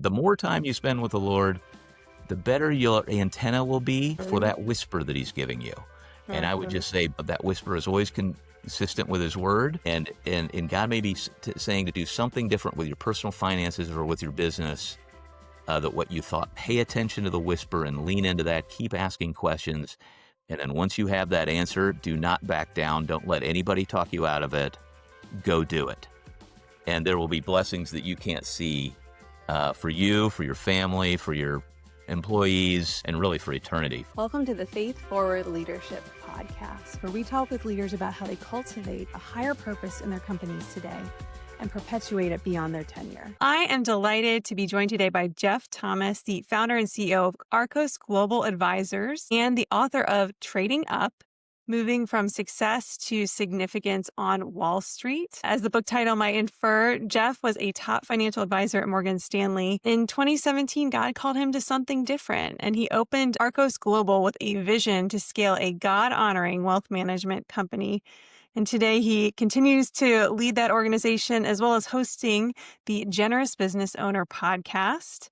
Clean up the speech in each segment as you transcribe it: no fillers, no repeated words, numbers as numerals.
The more time you spend with the Lord, the better your antenna will be for that whisper that he's giving you. And I would just say that whisper is always consistent with his word. And God may be saying to do something different with your personal finances or with your business, that what you thought. Pay attention to the whisper and lean into that. Keep asking questions. And then once you have that answer, do not back down. Don't let anybody talk you out of it. Go do it. And there will be blessings that you can't see for you, for your family, for your employees, and really for eternity. Welcome to the Faith Forward Leadership Podcast, where we talk with leaders about how they cultivate a higher purpose in their companies today and perpetuate it beyond their tenure. I am delighted to be joined today by Jeff Thomas, the founder and CEO of Arkos Global Advisors and the author of Trading Up, Moving from Success to Significance on Wall Street. As the book title might infer, Jeff was a top financial advisor at Morgan Stanley. In 2017, God called him to something different, and he opened Arkos Global with a vision to scale a God-honoring wealth management company. And today he continues to lead that organization as well as hosting the Generous Business Owner podcast.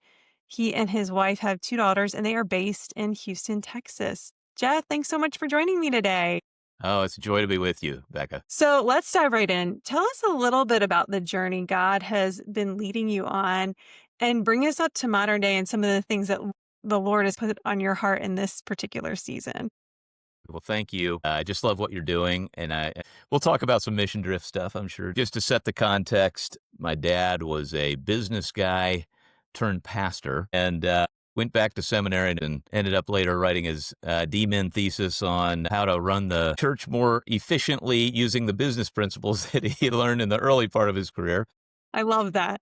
He and his wife have 2 daughters, and they are based in Houston, Texas. Jeff, thanks so much for joining me today. Oh, it's a joy to be with you, Becca. So let's dive right in. Tell us a little bit about the journey God has been leading you on and bring us up to modern day and some of the things that the Lord has put on your heart in this particular season. Well, thank you. I just love what you're doing. And we'll talk about some mission drift stuff, I'm sure. Just to set the context, my dad was a business guy turned pastor and went back to seminary and ended up later writing his D-Min thesis on how to run the church more efficiently using the business principles that he learned in the early part of his career. I love that.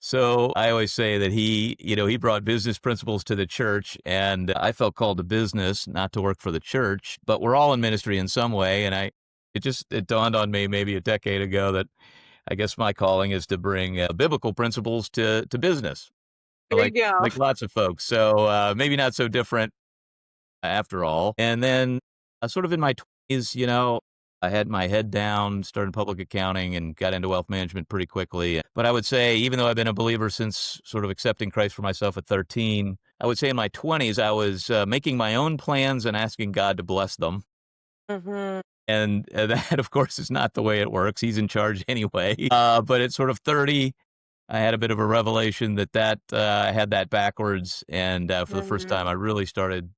So I always say that he brought business principles to the church, and I felt called to business, not to work for the church, but we're all in ministry in some way. And it dawned on me maybe a decade ago that I guess my calling is to bring biblical principles to business. There you go. Like lots of folks. So maybe not so different after all. And then sort of in my 20s, I had my head down, started public accounting, and got into wealth management pretty quickly. But I would say, even though I've been a believer since sort of accepting Christ for myself at 13, I would say in my 20s, I was making my own plans and asking God to bless them. Mm-hmm. And that, of course, is not the way it works. He's in charge anyway. But at sort of 30, I had a bit of a revelation that I had that backwards. And for the first time, I really started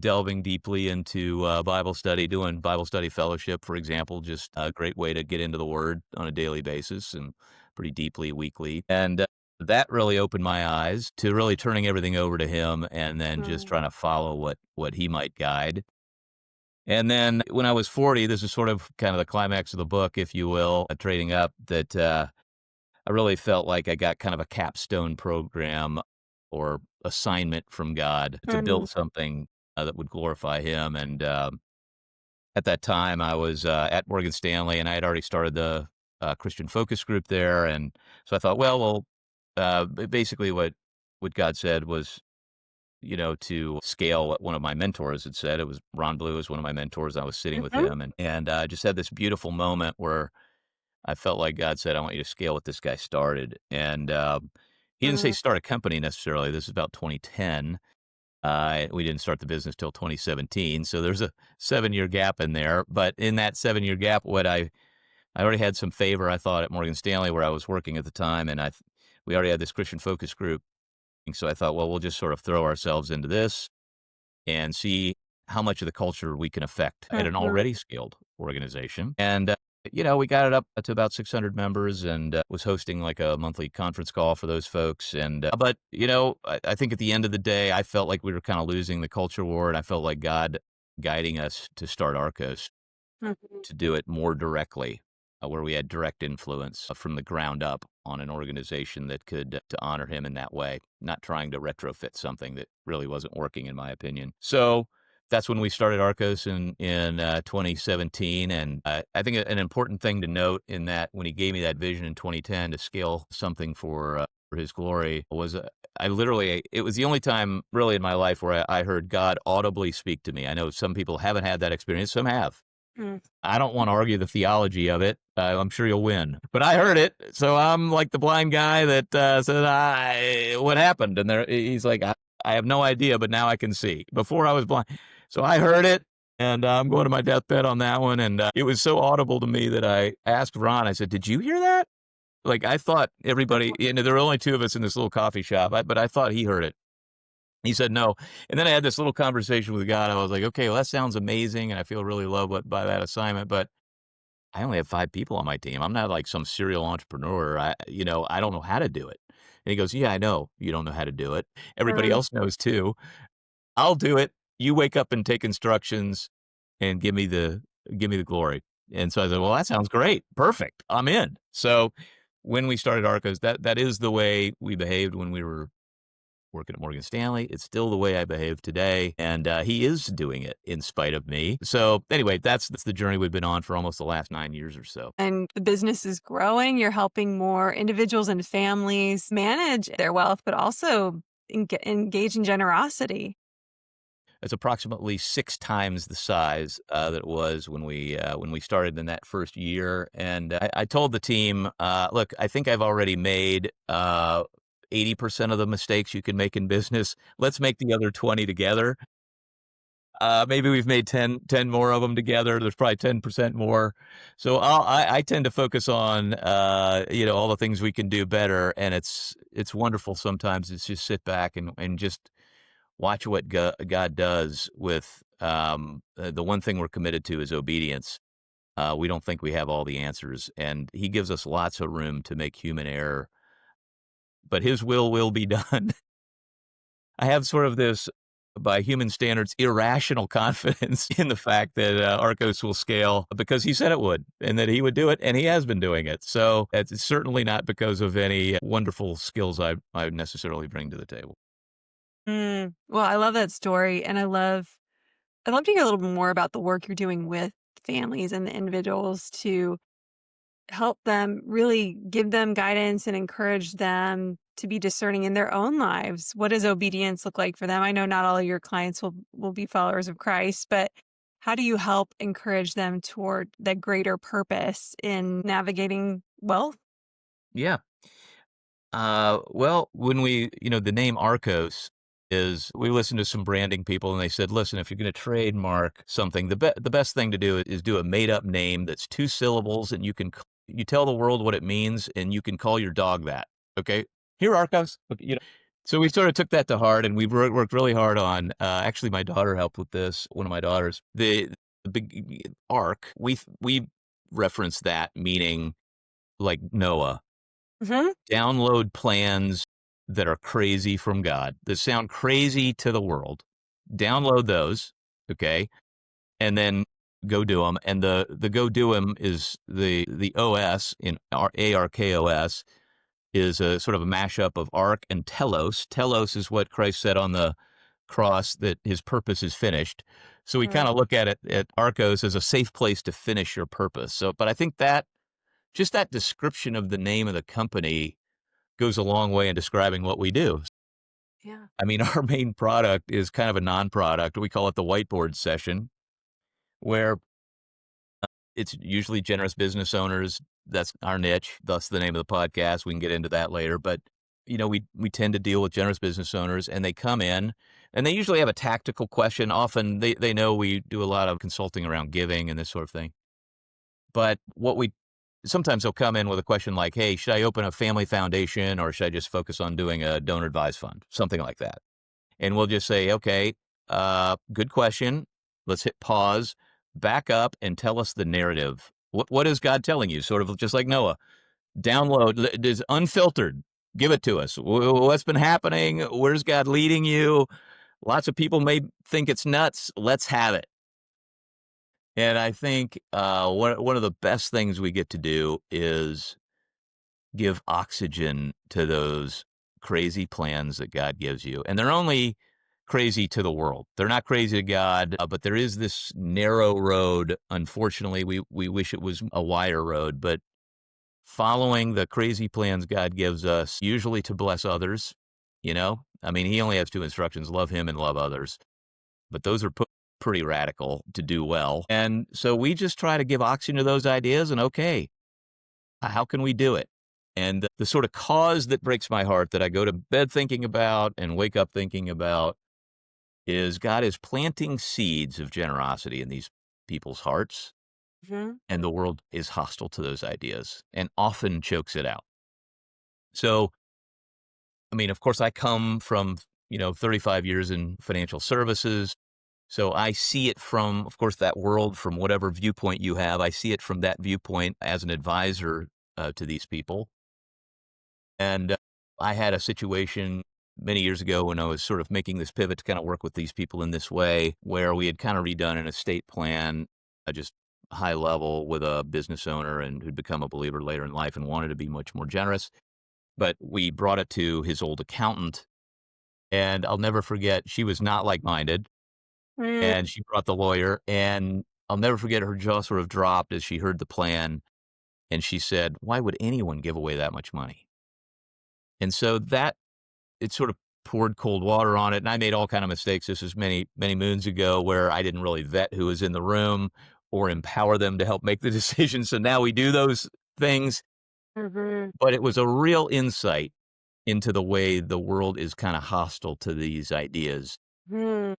delving deeply into Bible study, doing Bible study fellowship, for example, just a great way to get into the Word on a daily basis and pretty deeply weekly. And that really opened my eyes to really turning everything over to Him and then just trying to follow what He might guide. And then when I was 40, this is sort of kind of the climax of the book, if you will, Trading Up, that I really felt like I got kind of a capstone program or assignment from God to build something that would glorify Him. And at that time, I was at Morgan Stanley, and I had already started the Christian focus group there. And so I thought, basically what God said was, to scale what one of my mentors had said. It was Ron Blue was one of my mentors. I was sitting with him, and I just had this beautiful moment where I felt like God said, I want you to scale what this guy started. And he didn't say start a company necessarily. This is about 2010. We didn't start the business till 2017. So there's a 7-year gap in there. But in that 7-year gap, I already had some favor, I thought, at Morgan Stanley where I was working at the time. And we already had this Christian focus group. And so I thought, well, we'll just sort of throw ourselves into this and see how much of the culture we can affect at an already scaled organization. And we got it up to about 600 members and was hosting like a monthly conference call for those folks. And but I think at the end of the day, I felt like we were kind of losing the culture war, and I felt like God guiding us to start Arkos to do it more directly, where we had direct influence from the ground up on an organization that could to honor Him in that way, not trying to retrofit something that really wasn't working, in my opinion. So that's when we started Arkos in 2017. And I think an important thing to note in that when He gave me that vision in 2010 to scale something for His glory was it was the only time really in my life where I heard God audibly speak to me. I know some people haven't had that experience. Some have. Mm. I don't want to argue the theology of it. I'm sure you'll win, but I heard it, so I'm like the blind guy that said, "What happened?" And he's like, I have no idea, but now I can see. Before I was blind, so I heard it, and I'm going to my deathbed on that one. And it was so audible to me that I asked Ron. I said, "Did you hear that?" Like I thought everybody, there were only two of us in this little coffee shop, but I thought he heard it. He said no. And then I had this little conversation with God. I was like, okay, well, that sounds amazing. And I feel really loved by that assignment. But I only have 5 people on my team. I'm not like some serial entrepreneur. I don't know how to do it. And he goes, yeah, I know you don't know how to do it. Everybody Mm. else knows too. I'll do it. You wake up and take instructions and give me the glory. And so I said, well, that sounds great. Perfect. I'm in. So when we started Arcos, that is the way we behaved when we were working at Morgan Stanley. It's still the way I behave today, and he is doing it in spite of me. So anyway, that's the journey we've been on for almost the last 9 years or so. And the business is growing. You're helping more individuals and families manage their wealth, but also engage in generosity. It's approximately 6 times the size that it was when we started in that first year. And I told the team, look, I think I've already made 80% of the mistakes you can make in business. Let's make the other 20 together. Maybe we've made 10 more of them together. There's probably 10% more. So I tend to focus on, all the things we can do better. And it's wonderful sometimes. It's just sit back and just watch what God does with the one thing we're committed to is obedience. We don't think we have all the answers, and He gives us lots of room to make human error, but His will be done. I have sort of this, by human standards, irrational confidence in the fact that Arcos will scale because He said it would, and that He would do it, and He has been doing it. So it's certainly not because of any wonderful skills I necessarily bring to the table. Well, I love that story, and I'd love to hear a little bit more about the work you're doing with families and the individuals to help them really give them guidance and encourage them to be discerning in their own lives. What does obedience look like for them? I know not all of your clients will be followers of Christ, but how do you help encourage them toward that greater purpose in navigating wealth? Yeah. Well, the name Arcos is, we listened to some branding people and they said, listen, if you're going to trademark something, the best thing to do is do a made up name that's 2 syllables and you tell the world what it means and you can call your dog that. Okay. Here, Arcos. Okay, So we sort of took that to heart and we worked really hard on, actually my daughter helped with this, one of my daughters, the big arc. We reference that meaning like Noah. Hmm. Download plans that are crazy from God, that sound crazy to the world. Download those, okay, and then go do them. And the go do them is the OS in ARKOS is a sort of a mashup of ark and telos. Telos is what Christ said on the cross, that His purpose is finished. So we kind of look at it at Arcos as a safe place to finish your purpose. So, but I think that just that description of the name of the company goes a long way in describing what we do. Yeah. I mean, our main product is kind of a non-product. We call it the whiteboard session, where it's usually generous business owners. That's our niche. Thus the name of the podcast. We can get into that later. But, we tend to deal with generous business owners, and they come in and they usually have a tactical question. Often they know we do a lot of consulting around giving and this sort of thing. But sometimes they'll come in with a question like, hey, should I open a family foundation or should I just focus on doing a donor advised fund? Something like that. And we'll just say, okay, good question. Let's hit pause, back up and tell us the narrative. What is God telling you? Sort of just like Noah, download, it is unfiltered. Give it to us. What's been happening? Where's God leading you? Lots of people may think it's nuts. Let's have it. And I think one of the best things we get to do is give oxygen to those crazy plans that God gives you. And they're only crazy to the world. They're not crazy to God, but there is this narrow road. Unfortunately, we wish it was a wider road, but following the crazy plans God gives us, usually to bless others, I mean, He only has 2 instructions, love Him and love others. But those are pretty radical to do well. And so we just try to give oxygen to those ideas and, okay, how can we do it? And the sort of cause that breaks my heart that I go to bed thinking about and wake up thinking about is God is planting seeds of generosity in these people's hearts, Mhm. and the world is hostile to those ideas and often chokes it out. So, I mean, of course, I come from, 35 years in financial services. So I see it from, of course, that world from whatever viewpoint you have. I see it from that viewpoint as an advisor to these people. And I had a situation many years ago when I was sort of making this pivot to kind of work with these people in this way, where we had kind of redone an estate plan, just high level with a business owner and who'd become a believer later in life and wanted to be much more generous. But we brought it to his old accountant, and I'll never forget, she was not like minded. Mm, And she brought the lawyer, and I'll never forget her jaw sort of dropped as she heard the plan, and she said, "Why would anyone give away that much money?" And so that it sort of poured cold water on it, and I made all kind of mistakes. This was many, many moons ago where I didn't really vet who was in the room or empower them to help make the decision. So now we do those things, mhm, but it was a real insight into the way the world is kind of hostile to these ideas. mm,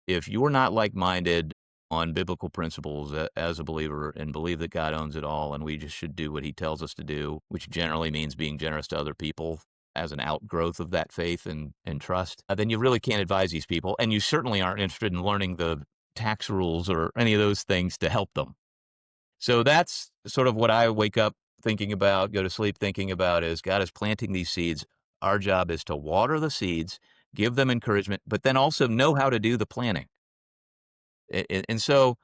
If you're not like-minded on biblical principles as a believer and believe that God owns it all and we just should do what he tells us to do, which generally means being generous to other people as an outgrowth of that faith and trust, then you really can't advise these people. And you certainly aren't interested in learning the tax rules or any of those things to help them. So that's sort of what I wake up thinking about, go to sleep thinking about is God is planting these seeds. Our job is to water the seeds, give them encouragement, but then also know how to do the planting. And so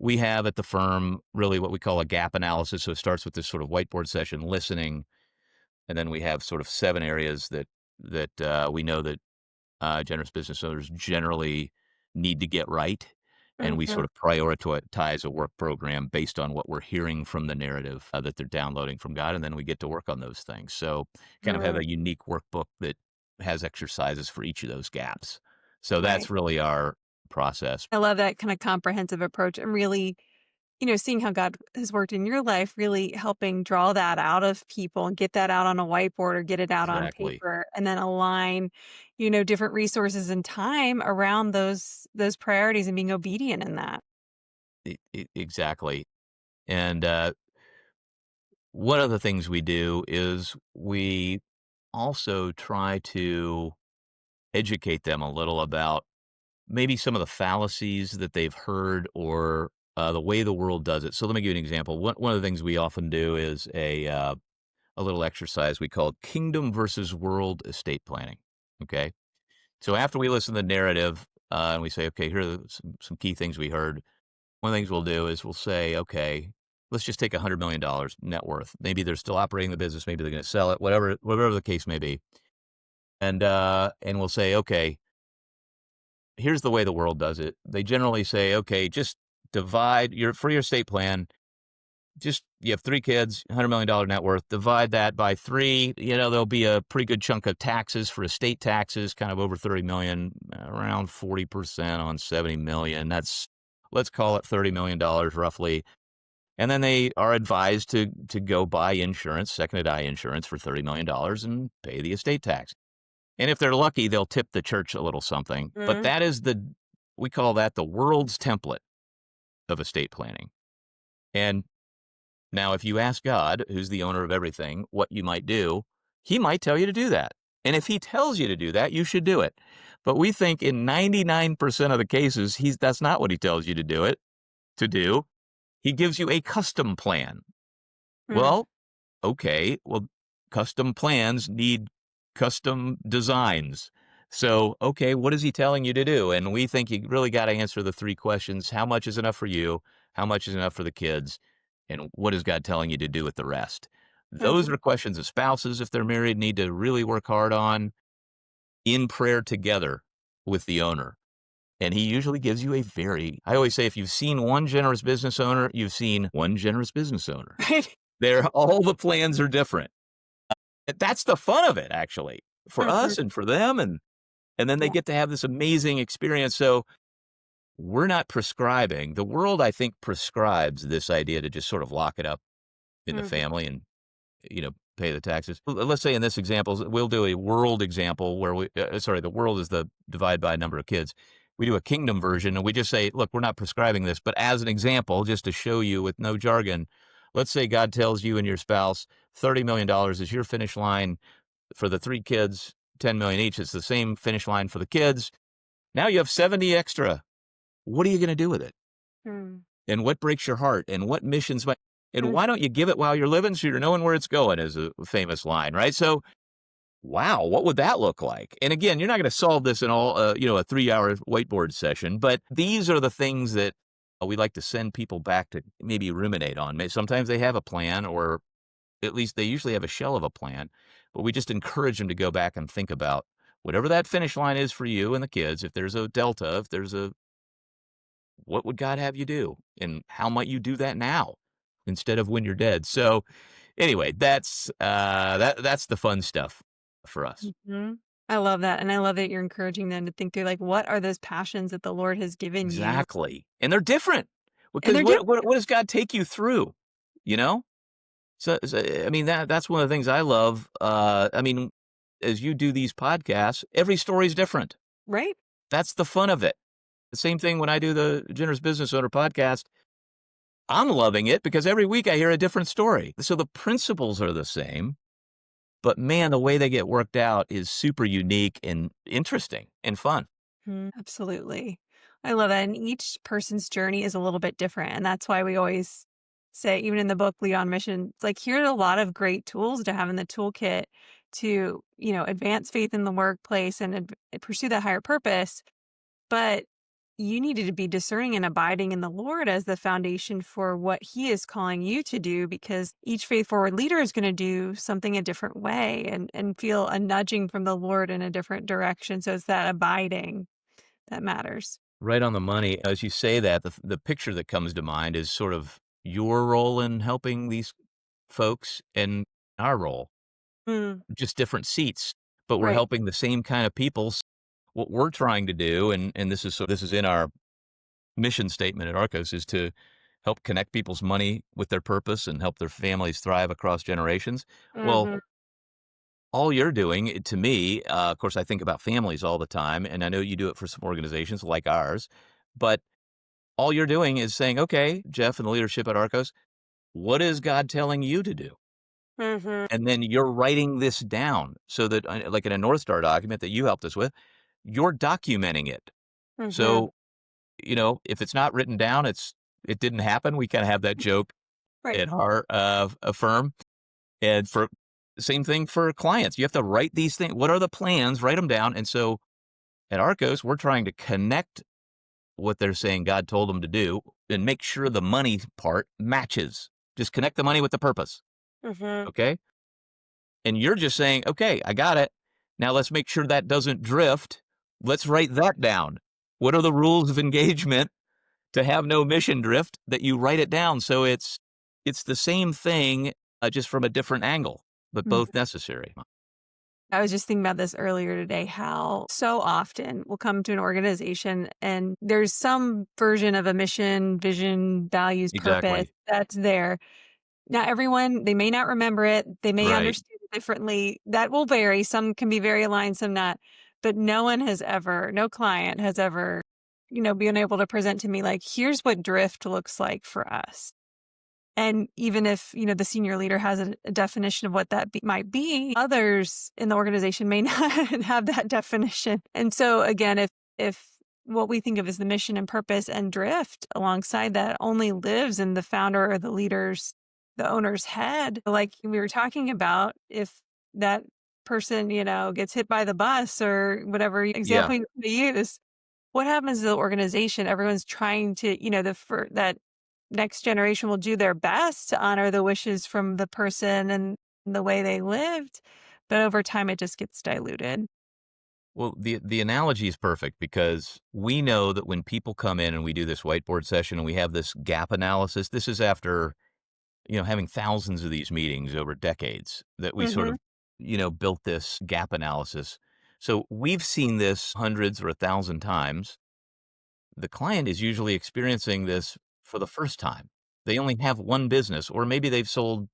we have at the firm really what we call a gap analysis. So it starts with this sort of whiteboard session, listening, and then we have sort of 7 areas that we know that generous business owners generally need to get right, and we mhm, sort of prioritize a work program based on what we're hearing from the narrative that they're downloading from God, and then we get to work on those things. So kind of have mm, a unique workbook that has exercises for each of those gaps. So right. that's really our process. I love that kind of comprehensive approach and really, seeing how God has worked in your life, really helping draw that out of people and get that out on a whiteboard or get it out on Exactly. paper and then align, different resources and time around those priorities and being obedient in that. Exactly. And one of the things we do is we also try to educate them a little about maybe some of the fallacies that they've heard or the way the world does it. So let me give you an example. One of the things we often do is a little exercise we call kingdom versus world estate planning. Okay. So after we listen to the narrative and we say, okay, here are some key things we heard. One of the things we'll do is we'll say, okay, let's just take $100 million net worth. Maybe they're still operating the business. Maybe they're going to sell it, whatever the case may be. And we'll say, okay, here's the way the world does it. They generally say, okay, just divide your estate plan. Just you have 3 kids, $100 million net worth, divide that by 3. There'll be a pretty good chunk of taxes for estate taxes, kind of over 30 million, around 40% on 70 million. Let's call it $30 million roughly. And then they are advised to go buy insurance, second to die insurance for $30 million and pay the estate tax. And if they're lucky, they'll tip the church a little something. But Mhm, that is we call that the world's template of estate planning. And now, if you ask God, who's the owner of everything, what you might do, he might tell you to do that. And if he tells you to do that, you should do it. But we think in 99% of the cases, that's not what he tells you to do. He gives you a custom plan. mm, Well, okay, well, custom plans need custom designs. So, okay, what is he telling you to do? And we think you really got to answer the 3 questions. How much is enough for you? How much is enough for the kids? And what is God telling you to do with the rest? Those mhm, are questions that spouses, if they're married, need to really work hard on in prayer together with the owner. And he usually gives you I always say, if you've seen one generous business owner, you've seen one generous business owner. right, All the plans are different. That's the fun of it, actually, for mhm, us and for them, and then they yeah, get to have this amazing experience. So we're not prescribing. The world, I think, prescribes this idea to just sort of lock it up in the Mhm. family and, pay the taxes. Let's say in this example, we'll do a world example where sorry, the world is the divide by number of kids. We do a kingdom version and we just say, look, we're not prescribing this, but as an example, just to show you with no jargon, let's say God tells you and your spouse $30 million is your finish line for the 3 kids, 10 million each. It's the same finish line for the kids. Now you have 70 extra. What are you going to do with it? Mm. And what breaks your heart? And what missions might, and Mhm. why don't you give it while you're living so you're knowing where it's going is a famous line, right? So, wow, what would that look like? And again, you're not going to solve this in all, a 3-hour whiteboard session, but these are the things that we like to send people back to maybe ruminate on. Sometimes they have a plan, or at least they usually have a shell of a plan, but we just encourage them to go back and think about whatever that finish line is for you and the kids. If there's a delta, if there's a, what would God have you do? And how might you do that now instead of when you're dead? So anyway, that's the fun stuff for us. Mhm. I love that, and I love that you're encouraging them to think through, like, what are those passions that the Lord has given you? Exactly. And they're different And because they're what different. does God take you through? You know? So I mean, that's one of the things I love. I mean, as you do these podcasts, every story is different. Right? That's the fun of it. The same thing when I do the Generous Business Owner podcast. I'm loving it because every week I hear a different story. So the principles are the same, but man, the way they get worked out is super unique and interesting and fun. Mhm. Absolutely. I love that, and each person's journey is a little bit different, and that's why we always say, even in the book, Lead on Mission, it's like, here are a lot of great tools to have in the toolkit to, advance faith in the workplace and pursue that higher purpose. But you needed to be discerning and abiding in the Lord as the foundation for what He is calling you to do, because each faith forward leader is going to do something a different way and feel a nudging from the Lord in a different direction. So it's that abiding that matters. Right on the money. As you say that, the picture that comes to mind is sort of your role in helping these folks and our role, Mm, just different seats, but we're right. helping the same kind of people. What we're trying to do, and this is in our mission statement at Arcos, is to help connect people's money with their purpose and help their families thrive across generations. Well, Hmm. all you're doing, to me, of course, I think about families all the time, and I know you do it for some organizations like ours, but all you're doing is saying, okay, Jeff and the leadership at Arcos, what is God telling you to do? Hmm. And then you're writing this down so that, like in a North Star document that you helped us with, you're documenting it. Hmm. So, if it's not written down, it didn't happen. We kind of have that joke Right. at our firm. And for same thing for clients, you have to write these things. What are the plans? Write them down. And so at Arcos, we're trying to connect what they're saying God told them to do and make sure the money part matches. Just connect the money with the purpose. Hmm. Okay. And you're just saying, okay, I got it. Now let's make sure that doesn't drift. Let's write that down. What are the rules of engagement to have no mission drift? That you write it down. So it's the same thing, just from a different angle, but both necessary. I was just thinking about this earlier today, how so often we'll come to an organization and there's some version of a mission, vision, values, purpose Exactly. that's there. Now, everyone, they may not remember it. They may Right. understand it differently. That will vary. Some can be very aligned, some not. But no client has ever, been able to present to me, like, here's what drift looks like for us. And even if, the senior leader has a definition of what that might be, others in the organization may not have that definition. And so again, if what we think of as the mission and purpose and drift alongside that only lives in the founder or the owner's head, like we were talking about, if that person, gets hit by the bus or whatever Yeah. example you use, what happens to the organization? Everyone's trying to, that next generation will do their best to honor the wishes from the person and the way they lived, but over time it just gets diluted. Well, the analogy is perfect because we know that when people come in and we do this whiteboard session and we have this gap analysis, this is after, having thousands of these meetings over decades that we sort Mhm. of, built this gap analysis. So we've seen this hundreds or 1,000 times. the client is usually experiencing this for the first time. They only have one business, or maybe they've sold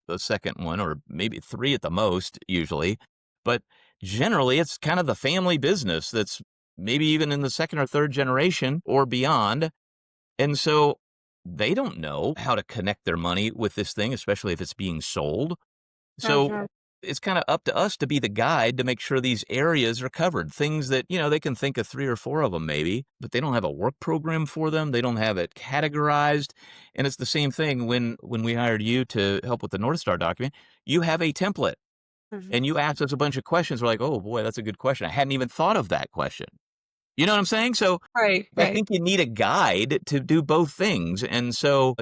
the second one, or maybe three at the most, usually. But generally, it's kind of the family business that's maybe even in the second or third generation or beyond. And so they don't know how to connect their money with this thing, especially if it's being sold. So Mhm. it's kind of up to us to be the guide to make sure these areas are covered. Things that, they can think of three or four of them maybe, but they don't have a work program for them. They don't have it categorized. And it's the same thing when we hired you to help with the North Star document. You have a template Mhm. and you asked us a bunch of questions. We're like, oh boy, that's a good question. I hadn't even thought of that question. You know what I'm saying? So Right, I right. think you need a guide to do both things. And so,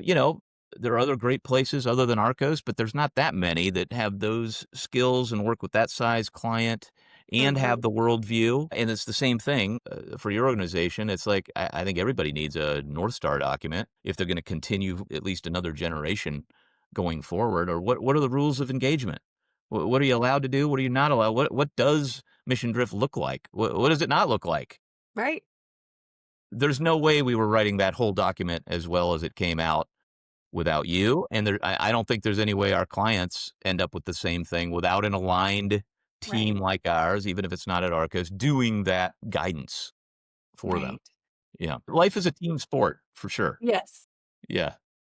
there are other great places other than Arcos, but there's not that many that have those skills and work with that size client and Mhm. have the worldview. And it's the same thing for your organization. It's like, I think everybody needs a North Star document if they're going to continue at least another generation going forward. Or what are the rules of engagement? What are you allowed to do? What are you not allowed? What does mission drift look like? What does it not look like? Right. There's no way we were writing that whole document as well as it came out without you, and I don't think there's any way our clients end up with the same thing without an aligned team Right. like ours, even if it's not at Arcos, doing that guidance for them. Right. Yeah. Life is a team sport for sure. Yes. Yeah.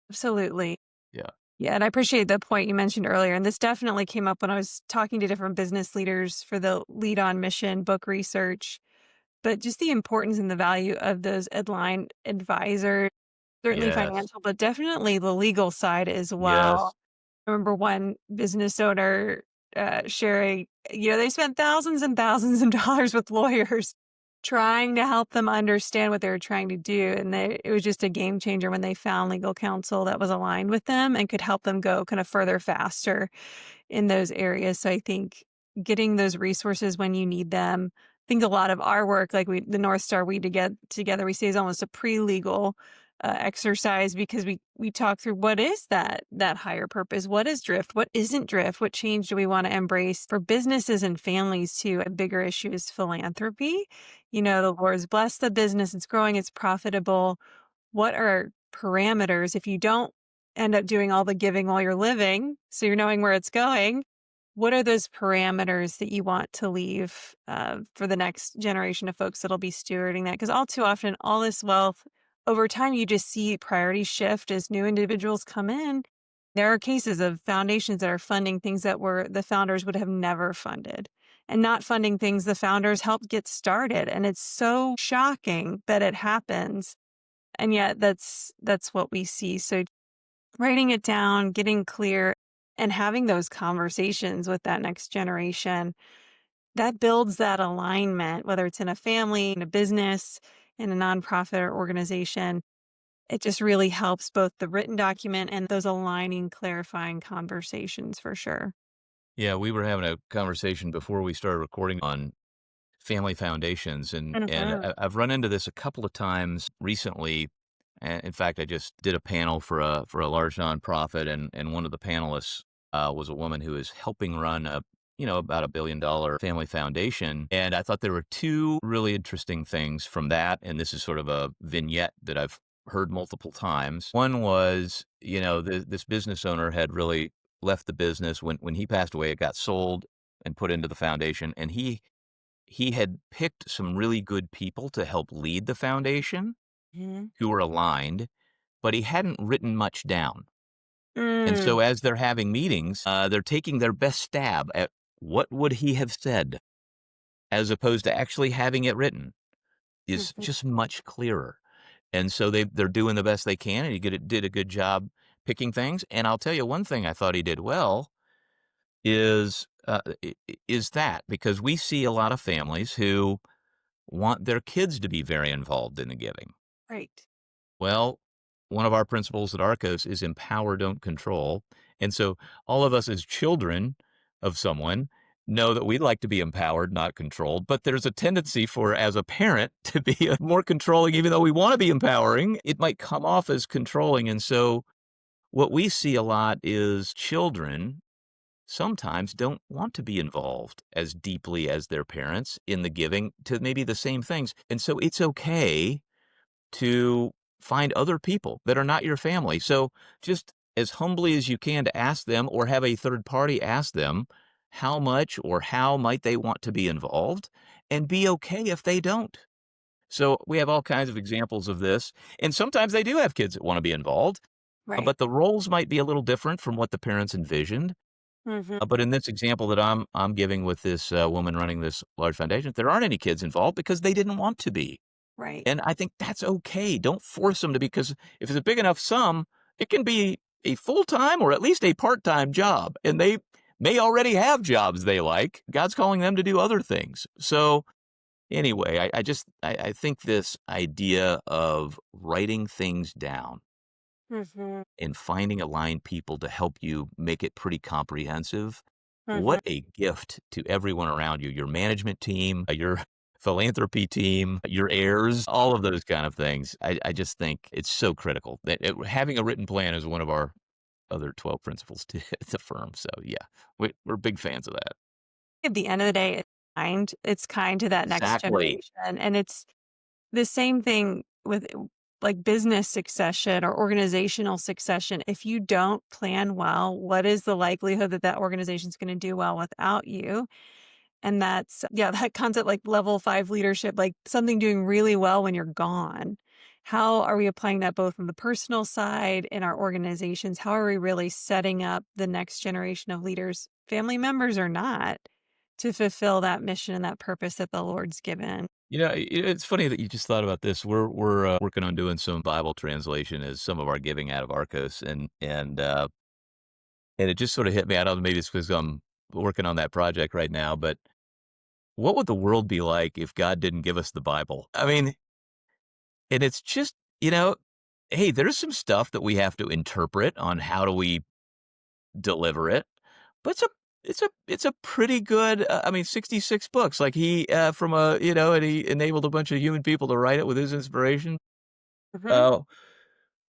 Absolutely. Yeah. Yeah, and I appreciate the point you mentioned earlier, and this definitely came up when I was talking to different business leaders for the Lead on Mission book research, but just the importance and the value of those aligned advisors, certainly Yes. financial, but definitely the legal side as well. Yes. I remember one business owner, sharing, they spent thousands and thousands of dollars with lawyers trying to help them understand what they were trying to do, and it was just a game changer when they found legal counsel that was aligned with them and could help them go kind of further faster in those areas. So I think getting those resources when you need them. I think a lot of our work, like the North Star we to get together, we say is almost a pre-legal exercise because we talk through what is that higher purpose, what is drift, what isn't drift, what change do we want to embrace for businesses and families too. A bigger issue is philanthropy. The Lord's blessed the business, it's growing, it's profitable. What are parameters if you don't end up doing all the giving while you're living, so you're knowing where it's going? What are those parameters that you want to leave for the next generation of folks that'll be stewarding that? Because all too often, all this wealth, over time, you just see priorities shift as new individuals come in. There are cases of foundations that are funding things that were the founders would have never funded and not funding things the founders helped get started. And it's so shocking that it happens. And yet that's what we see. So writing it down, getting clear, and having those conversations with that next generation, that builds that alignment, whether it's in a family, in a business, in a nonprofit or organization. It just really helps both the written document and those aligning, clarifying conversations for sure. Yeah, we were having a conversation before we started recording on family foundations, and Mhm. I've run into this a couple of times recently. In fact, I just did a panel for a large nonprofit, and one of the panelists was a woman who is helping run about $1 billion family foundation. And I thought there were two really interesting things from that, and this is sort of a vignette that I've heard multiple times. One was, this business owner had really left the business when he passed away. It got sold and put into the foundation, and he had picked some really good people to help lead the foundation Mhm. who were aligned, but he hadn't written much down. And Mm. so as they're having meetings, they're taking their best stab at what would he have said, as opposed to actually having it written is Mhm. just much clearer. And so they're doing the best they can, and did a good job picking things. And I'll tell you one thing I thought he did well is that because we see a lot of families who want their kids to be very involved in the giving. Right. Well, one of our principles at Arcos is empower, don't control. And so all of us as children of someone know that we'd like to be empowered, not controlled. But there's a tendency for, as a parent, to be more controlling, even though we want to be empowering. It might come off as controlling. And so what we see a lot is children sometimes don't want to be involved as deeply as their parents in the giving to maybe the same things. And so it's okay to find other people that are not your family. So just as humbly as you can to ask them or have a third party ask them how much or how might they want to be involved and be okay if they don't. So we have all kinds of examples of this. And sometimes they do have kids that want to be involved, Right. but the roles might be a little different from what the parents envisioned. Hmm. But in this example that I'm giving with this woman running this large foundation, there aren't any kids involved because they didn't want to be. Right. And I think that's okay. Don't force them to, because if it's a big enough sum, it can be a full-time or at least a part-time job. And they may already have jobs they like. God's calling them to do other things. So anyway, I think this idea of writing things down Hmm. and finding aligned people to help you make it pretty comprehensive, Hmm. what a gift to everyone around you, your management team, your philanthropy team, your heirs, all of those kind of things. I just think it's so critical that having a written plan is one of our other 12 principles to the firm. So yeah, we're big fans of that. At the end of the day, it's kind. It's kind to that next Exactly. generation. And it's the same thing with like business succession or organizational succession. If you don't plan well, what is the likelihood that that organization is going to do well without you? And that's, yeah, that concept like level 5 leadership, like something doing really well when you're gone. How are we applying that both on the personal side in our organizations? How are we really setting up the next generation of leaders, family members or not, to fulfill that mission and that purpose that the Lord's given? It's funny that you just thought about this. We're working on doing some Bible translation as some of our giving out of Arkos, and it just sort of hit me. I don't know, maybe it's because I'm working on that project right now, but what would the world be like if God didn't give us the Bible? I mean, and it's just, hey, there's some stuff that we have to interpret on how do we deliver it, but it's a pretty good. I mean, 66 books. Like he from a and he enabled a bunch of human people to write it with his inspiration. Mhm. Uh,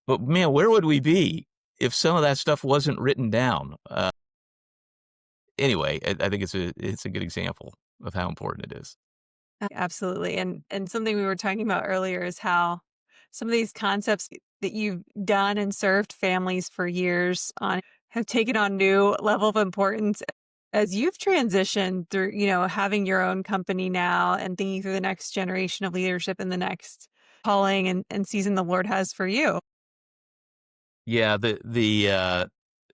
but man, where would we be if some of that stuff wasn't written down? Anyway, I think it's a good example of how important it is. Absolutely. And something we were talking about earlier is how some of these concepts that you've done and served families for years on have taken on new level of importance as you've transitioned through, having your own company now and thinking through the next generation of leadership and the next calling and season the Lord has for you. Yeah,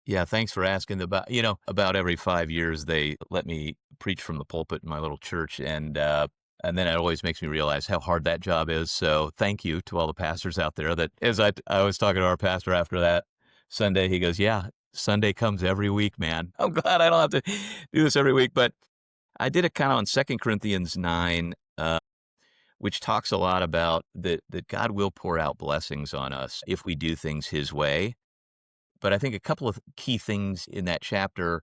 yeah, thanks for asking about, about every 5 years they let me preach from the pulpit in my little church, and then it always makes me realize how hard that job is. So thank you to all the pastors out there that as I was talking to our pastor after that Sunday, he goes, "Yeah, Sunday comes every week, man. I'm glad I don't have to do this every week." But I did it kind of on 2 Corinthians 9, which talks a lot about that God will pour out blessings on us if we do things his way. But I think a couple of key things in that chapter.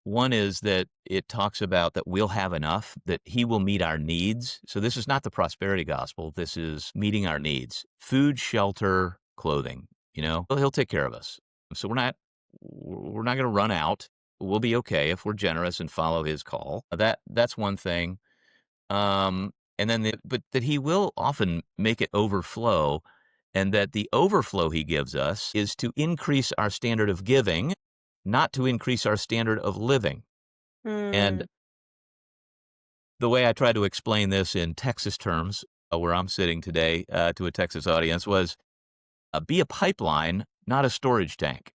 One is that it talks about that we'll have enough, that he will meet our needs. So this is not the prosperity gospel. This is meeting our needs: food, shelter, clothing. Well, he'll take care of us. So we're not going to run out. We'll be okay if we're generous and follow his call. That's one thing. And then but that he will often make it overflow, and that the overflow he gives us is to increase our standard of giving, not to increase our standard of living. And Mm, the way I tried to explain this in Texas terms, where I'm sitting today, to a Texas audience was, be a pipeline, not a storage tank.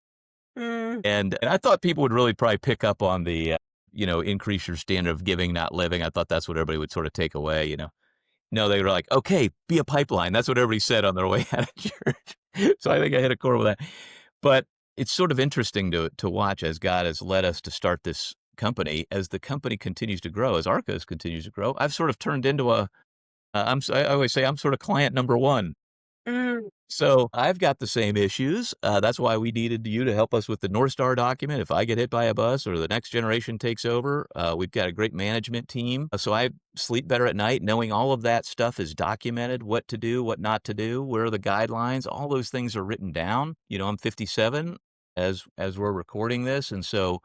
mm, And I thought people would really probably pick up on the, increase your standard of giving, not living. I thought that's what everybody would sort of take away. No, they were like, "Okay, be a pipeline." That's what everybody said on their way out of church. So I think I hit a chord with that. But it's sort of interesting to watch as God has led us to start this company. As the company continues to grow, as Arcos continues to grow, I've sort of turned into I always say I'm sort of client number one. mm. So I've got the same issues. That's why we needed you to help us with the North Star document. If I get hit by a bus or the next generation takes over, we've got a great management team. So I sleep better at night knowing all of that stuff is documented, what to do, what not to do, where are the guidelines. All those things are written down. I'm 57 as we're recording this. And so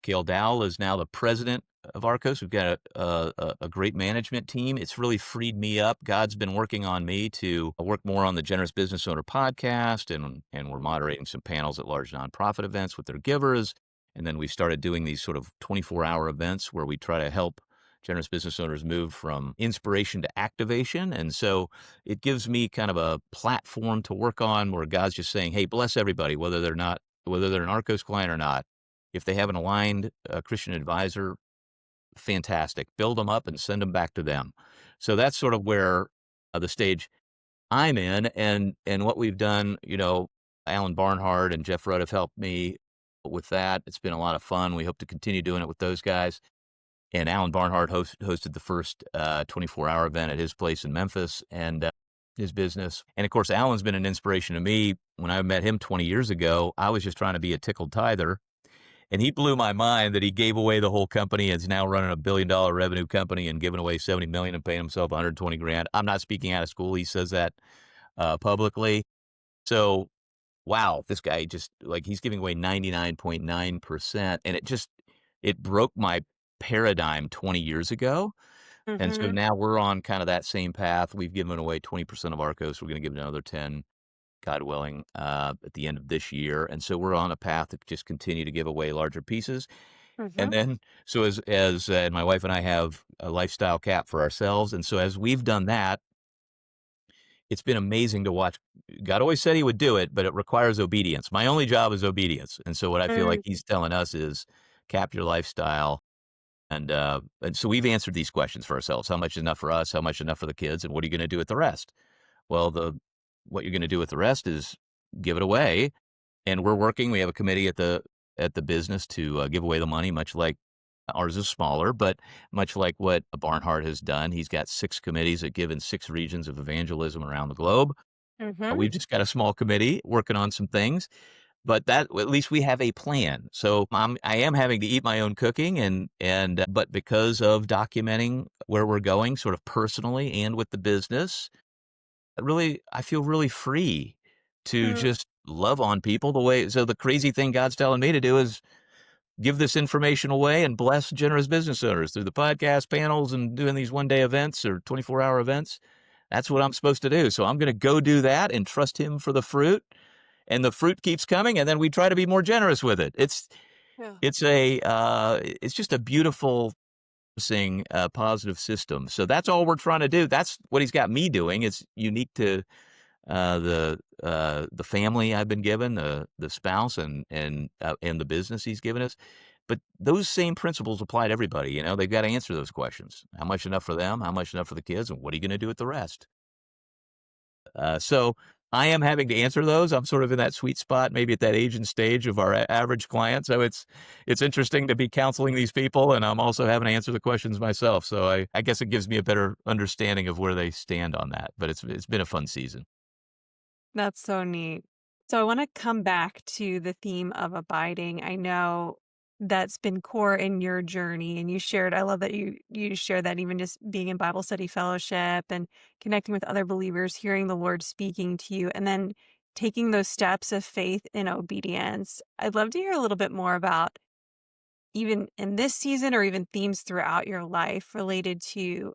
Kale Dowell is now the president of Arkos. We've got a great management team. It's really freed me up. God's been working on me to work more on the Generous Business Owner podcast, and we're moderating some panels at large nonprofit events with their givers. And then we started doing these sort of 24-hour events where we try to help generous business owners move from inspiration to activation. And so it gives me kind of a platform to work on where God's just saying, hey, bless everybody, whether they're an Arkos client or not. If they have an aligned Christian advisor, fantastic. Build them up and send them back to them. So that's sort of where the stage I'm in, and what we've done. Alan Barnhart and Jeff Rudd have helped me with that. It's been a lot of fun. We hope to continue doing it with those guys. And Alan Barnhart hosted the first 24-hour event at his place in Memphis and his business. And of course, Alan's been an inspiration to me. When I met him 20 years ago, I was just trying to be a tickled tither. And he blew my mind that he gave away the whole company and is now running a $1 billion revenue company and giving away $70 million and paying himself $120,000. I'm not speaking out of school. He says that publicly. So, wow, this guy just he's giving away 99.9%. And it broke my paradigm 20 years ago. And so Mm-hmm. now we're on kind of that same path. We've given away 20% of Arkos. We're going to give another 10, God willing, at the end of this year. And so we're on a path to just continue to give away larger pieces. Mm-hmm. And then, so as and my wife and I have a lifestyle cap for ourselves. And so as we've done that, it's been amazing to watch. God always said he would do it, but it requires obedience. My only job is obedience. And so what I feel like he's telling us is cap your lifestyle. And so we've answered these questions for ourselves. How much is enough for us? How much enough for the kids? And what are you going to do with the rest? Well, what you're going to do with the rest is give it away. And we're working. We have a committee at the business to give away the money, much like ours is smaller, but much like what Barnhart has done. He's got 6 committees that give in 6 regions of evangelism around the globe. Mm-hmm. We've just got a small committee working on some things. But at least we have a plan. So I am having to eat my own cooking, but because of documenting where we're going, sort of personally and with the business, I feel really free to just love on people the way. So the crazy thing God's telling me to do is give this information away and bless generous business owners through the podcast panels and doing these 1-day events or 24-hour events. That's what I'm supposed to do. So I'm going to go do that and trust him for the fruit. And the fruit keeps coming, and then we try to be more generous with it. Yeah. It's just a beautiful positive system. So that's all we're trying to do. That's what he's got me doing. It's unique to the family I've been given, the spouse, and the business he's given us. But those same principles apply to everybody. They've got to answer those questions. How much enough for them? How much enough for the kids? And what are you going to do with the rest? So I am having to answer those. I'm sort of in that sweet spot, maybe at that age and stage of our average client. So it's interesting to be counseling these people, and I'm also having to answer the questions myself. So I guess it gives me a better understanding of where they stand on that. But it's been a fun season. That's so neat. So I want to come back to the theme of abiding. I know that's been core in your journey, and I love that you share that, even just being in Bible study fellowship and connecting with other believers, hearing the Lord speaking to you, and then taking those steps of faith in obedience. I'd love to hear a little bit more about, even in this season or even themes throughout your life related to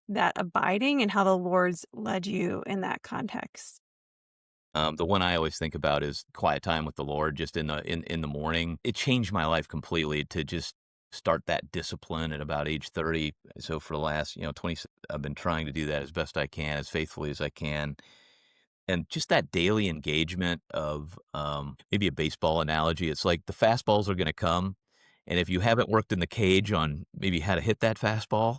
that abiding and how the Lord's led you in that context. The one I always think about is quiet time with the Lord, just in the morning. It changed my life completely to just start that discipline at about age 30. So for the last 20, I've been trying to do that as best I can, as faithfully as I can. And just that daily engagement of maybe a baseball analogy. It's like the fastballs are going to come. And if you haven't worked in the cage on maybe how to hit that fastball,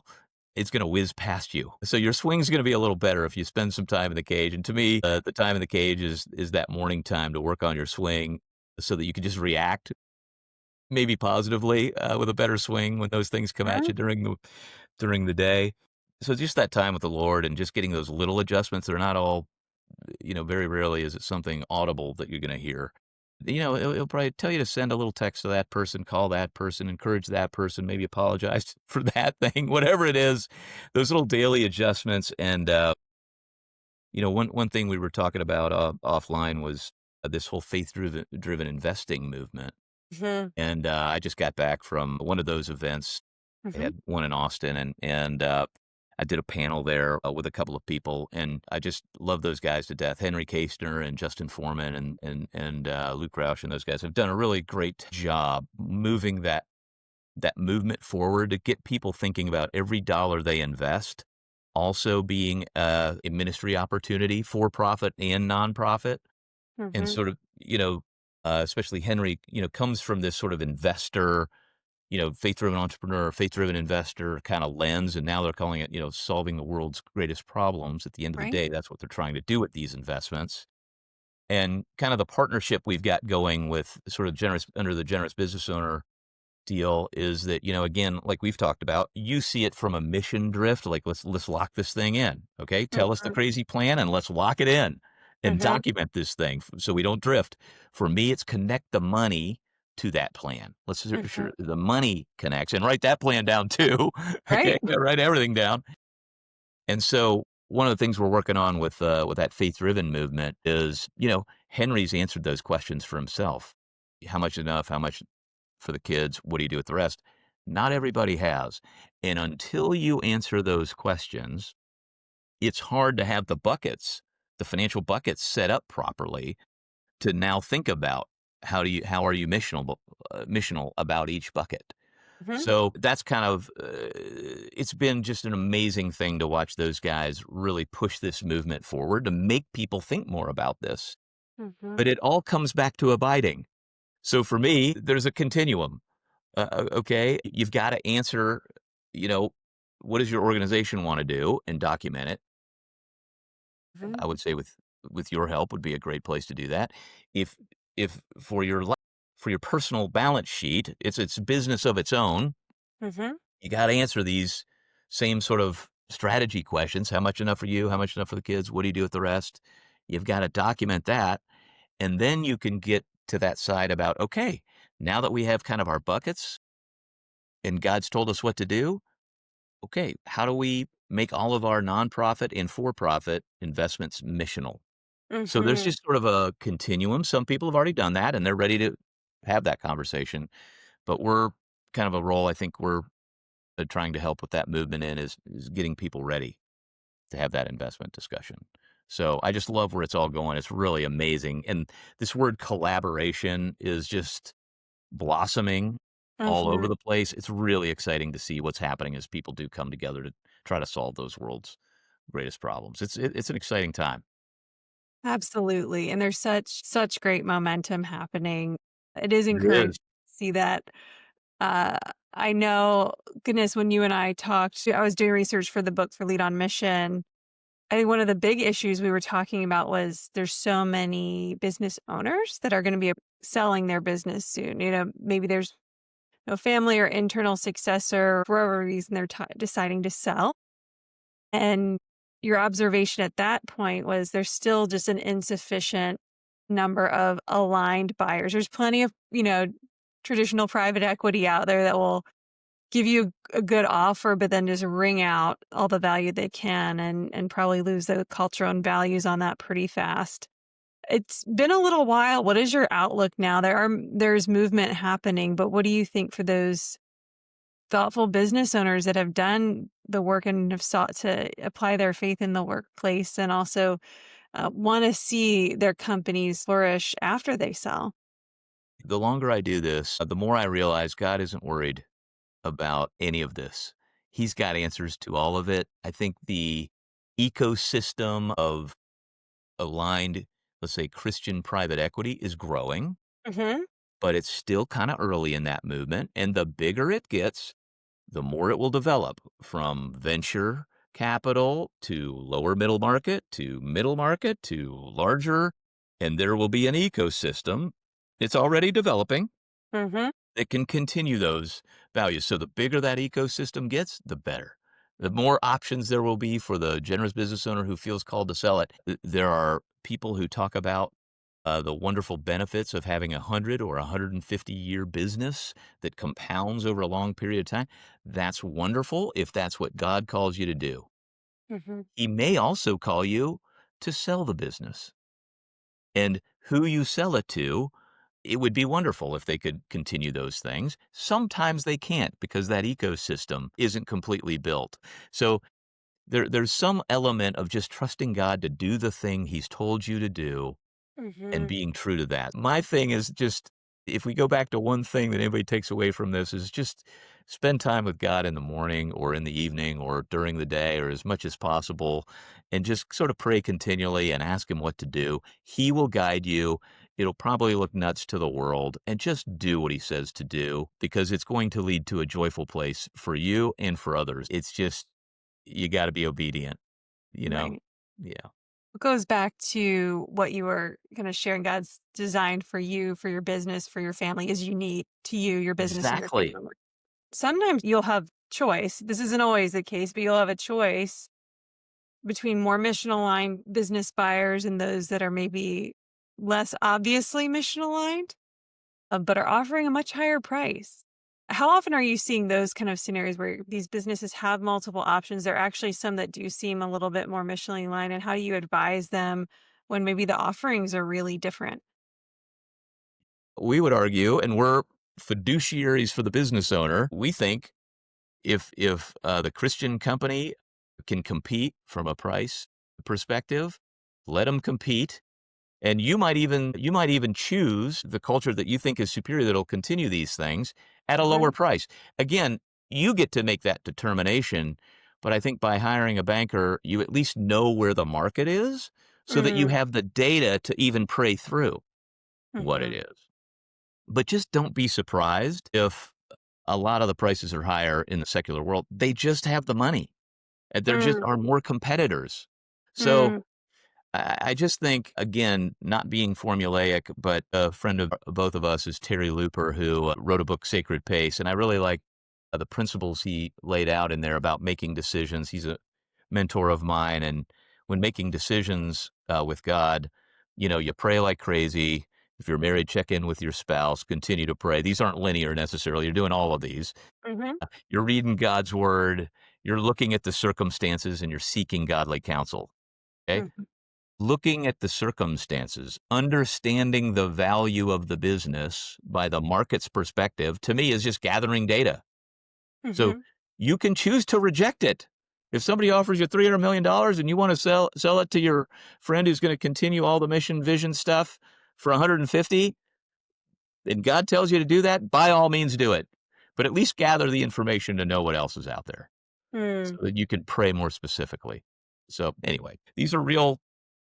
it's going to whiz past you. So your swing's going to be a little better if you spend some time in the cage. And to me, the time in the cage is that morning time to work on your swing so that you can just react maybe positively with a better swing when those things come at you during the day. So just that time with the Lord and just getting those little adjustments. They're not all, very rarely is it something audible that you're going to hear. It'll probably tell you to send a little text to that person, call that person, encourage that person, maybe apologize for that thing, whatever it is, those little daily adjustments. And, one thing we were talking about offline was this whole faith-driven investing movement. Mhm. And I just got back from one of those events. I Mhm. had one in Austin, and I did a panel there with a couple of people, and I just love those guys to death. Henry Kastner and Justin Foreman and Luke Roush and those guys have done a really great job moving that movement forward to get people thinking about every dollar they invest also being a ministry opportunity, for profit and nonprofit, and Mhm. sort of especially Henry, comes from this sort of investor, faith-driven entrepreneur, faith-driven investor kind of lens, and now they're calling it, solving the world's greatest problems. At the end of the Right? day, that's what they're trying to do with these investments. And kind of the partnership we've got going with sort of generous under the generous business owner deal is that, again, like we've talked about, you see it from a mission drift, like let's lock this thing in. Okay. Tell us the Mhm. crazy plan and let's lock it in and Mhm. document this thing so we don't drift. For me, it's connect the money to that plan. Let's Mhm. sure the money connects and write that plan down too. Okay. Right? Write everything down. And so one of the things we're working on with that faith driven movement is, Henry's answered those questions for himself. How much enough? How much for the kids? What do you do with the rest? Not everybody has. And until you answer those questions, it's hard to have the financial buckets set up properly to now think about how are you missional about each bucket. Mhm. So that's kind of it's been just an amazing thing to watch those guys really push this movement forward to make people think more about this. Mhm. But it all comes back to abiding. So for me, there's a continuum. Okay, you've got to answer, you know, what does your organization want to do and document it. Mhm. I would say with your help would be a great place to do that. If if for your personal balance sheet, it's business of its own. Mhm. You got to answer these same sort of strategy questions. How much enough for you? How much enough for the kids? What do you do with the rest? You've got to document that. And then you can get to that side about, okay, now that we have kind of our buckets and God's told us what to do, okay, how do we make all of our nonprofit and for profit investments missional? So there's Mhm. just sort of a continuum. Some people have already done that and they're ready to have that conversation. But we're kind of a role I think we're trying to help with that movement in is getting people ready to have that investment discussion. So I just love where it's all going. It's really amazing. And this word collaboration is just blossoming all over Mhm. the place. It's really exciting to see what's happening as people do come together to try to solve those world's greatest problems. It's an exciting time. Absolutely, and there's such great momentum happening. It is It encouraging is. to see that. Uh, I know, goodness, when you and I talked, I was doing research for the book for Lead on Mission. I think one of the big issues we were talking about was there's so many business owners that are going to be selling their business soon. Maybe there's no family or internal successor for whatever reason they're deciding to sell. And your observation at that point was there's still just an insufficient number of aligned buyers. There's plenty of, traditional private equity out there that will give you a good offer, but then just wring out all the value they can and probably lose the culture and values on that pretty fast. It's been a little while. What is your outlook now? There's movement happening, but what do you think for those thoughtful business owners that have done the work and have sought to apply their faith in the workplace and also want to see their companies flourish after they sell? The longer I do this, the more I realize God isn't worried about any of this. He's got answers to all of it. I think the ecosystem of aligned, let's say, Christian private equity is growing, Hmm. but it's still kind of early in that movement. And the bigger it gets, the more it will develop from venture capital to lower middle market to larger. And there will be an ecosystem. It's already developing Hmm. that can continue those values. So the bigger that ecosystem gets, the better. The more options there will be for the generous business owner who feels called to sell it. There are people who talk about the wonderful benefits of having 100 or 150-year business that compounds over a long period of time. That's wonderful if that's what God calls you to do. Hmm. He may also call you to sell the business. And who you sell it to it would be wonderful if they could continue those things. Sometimes they can't because that ecosystem isn't completely built. So there's some element of just trusting God to do the thing he's told you to do and Hmm. being true to that. My thing is just, if we go back to one thing that anybody takes away from this, is just spend time with God in the morning or in the evening or during the day or as much as possible, and just sort of pray continually and ask him what to do. He will guide you. It'll probably look nuts to the world, and just do what he says to do, because it's going to lead to a joyful place for you and for others. It's just, you got to be obedient, you know? Right. Yeah, It goes back to what you were kind of sharing. God's design for you, for your business, for your family is unique to you, your business, and your exactly. family. Sometimes you'll have choice. This isn't always the case, but you'll have a choice between more mission aligned business buyers and those that are maybe less obviously mission aligned, but are offering a much higher price. How often are you seeing those kind of scenarios where these businesses have multiple options? There are actually some that do seem a little bit more missionally aligned, and how do you advise them when maybe the offerings are really different? We would argue, and we're fiduciaries for the business owner, we think if the Christian company can compete from a price perspective, let them compete. And you might even choose the culture that you think is superior, that'll continue these things at a lower Mhm. price. Again, you get to make that determination, but I think by hiring a banker, you at least know where the market is, so that you Mm, have the data to even pray through what it mhm, is. But just don't be surprised if a lot of the prices are higher in the secular world. They just have the money. There just mm, are more competitors. So mm, I just think, again, not being formulaic, but a friend of both of us is Terry Looper, who wrote a book, Sacred Pace. And I really like the principles he laid out in there about making decisions. He's a mentor of mine. And when making decisions with God, you pray like crazy. If you're married, check in with your spouse, continue to pray. These aren't linear necessarily. You're doing all of these. mhm, You're reading God's word. You're looking at the circumstances and you're seeking godly counsel. Okay. mhm, Looking at the circumstances, understanding the value of the business by the market's perspective, to me, is just gathering data. So mhm, you can choose to reject it. If somebody offers you $300 million and you want to sell it to your friend who's going to continue all the mission vision stuff for 150, and God tells you to do that, by all means do it. But at least gather the information to know what else is out there, so mm. that you can pray more specifically. So anyway, these are real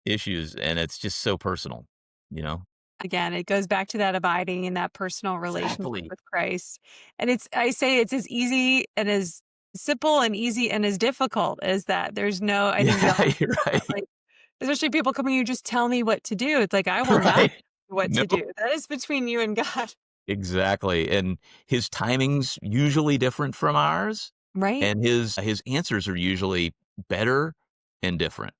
issues, and it's just so personal, you know? Again, it goes back to that abiding and that personal relationship Exactly. with Christ. And I say it's as easy and as simple and easy and as difficult as that. There's no, I think we all Yeah, you're right. like, especially people coming, you just tell me what to do. It's like, I will not Right. tell you what No, to do. That is between you and God. exactly, and his timing's usually different from ours, Right. and his answers are usually better and different.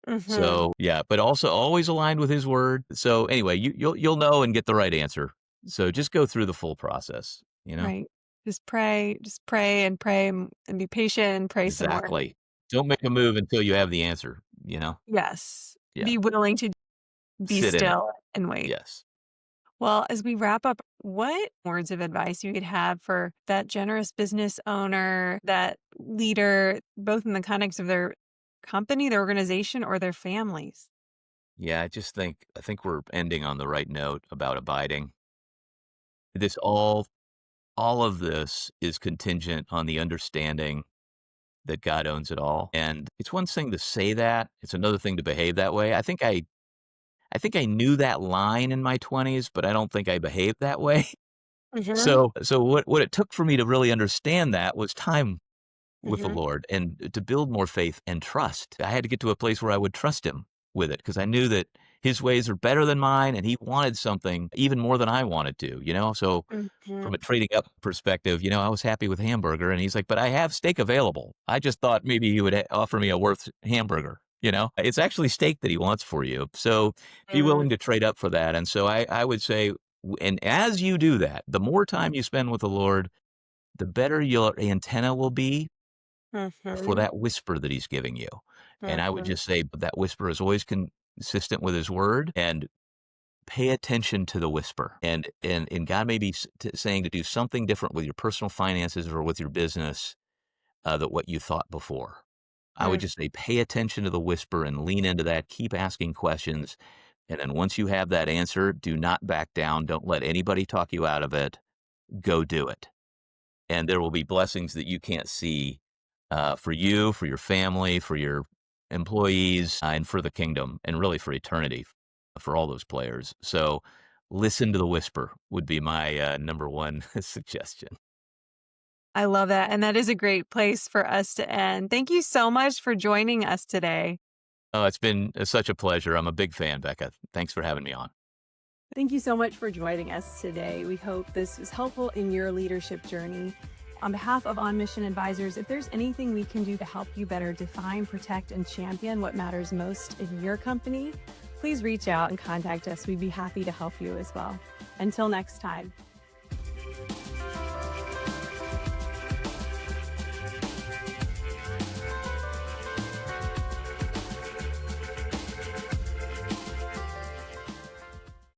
Hmm. So, yeah, but also always aligned with his word. So, anyway, you'll know and get the right answer. So, just go through the full process, you know? Right. Just pray and pray and be patient and pray some more. Exactly. Don't make a move until you have the answer, you know? Yes. Yeah. Be willing to be Sit in it. still and wait. Yes. Well, as we wrap up, what words of advice you could have for that generous business owner, that leader, both in the context of their company, their organization, or their families? Yeah, I think we're ending on the right note about abiding. This all of this is contingent on the understanding that God owns it all. And it's one thing to say that, it's another thing to behave that way. I think I knew that line in my 20s, but I don't think I behaved that way. Hmm. So what it took for me to really understand that was time with the Hmm. Lord, and to build more faith and trust. I had to get to a place where I would trust him with it, because I knew that his ways are better than mine, and he wanted something even more than I wanted to. So from Hmm. a trading up perspective, I was happy with hamburger, and he's like, "But I have steak available. I just thought maybe he would offer me a worth hamburger." It's actually steak that he wants for you. So be willing Mm. to trade up for that. And so I would say, and as you do that, the more time you spend with the Lord, the better your antenna will be for Hmm. that whisper that he's giving you. And I would Hmm. just say that whisper is always consistent with his word, and pay attention to the whisper. And God may be saying to do something different with your personal finances or with your business than what you thought before. I would Mm. just say pay attention to the whisper and lean into that. Keep asking questions. And then once you have that answer, do not back down. Don't let anybody talk you out of it. Go do it. And there will be blessings that you can't see for you, for your family, for your employees, and for the kingdom, and really for eternity for all those players. So listen to the whisper would be my number one suggestion. I love that. And that is a great place for us to end. Thank you so much for joining us today. Oh, it's been such a pleasure. I'm a big fan, Becca. Thanks for having me on. Thank you so much for joining us today. We hope this was helpful in your leadership journey. On behalf of On Mission Advisors, if there's anything we can do to help you better define, protect, and champion what matters most in your company, please reach out and contact us. We'd be happy to help you as well. Until next time.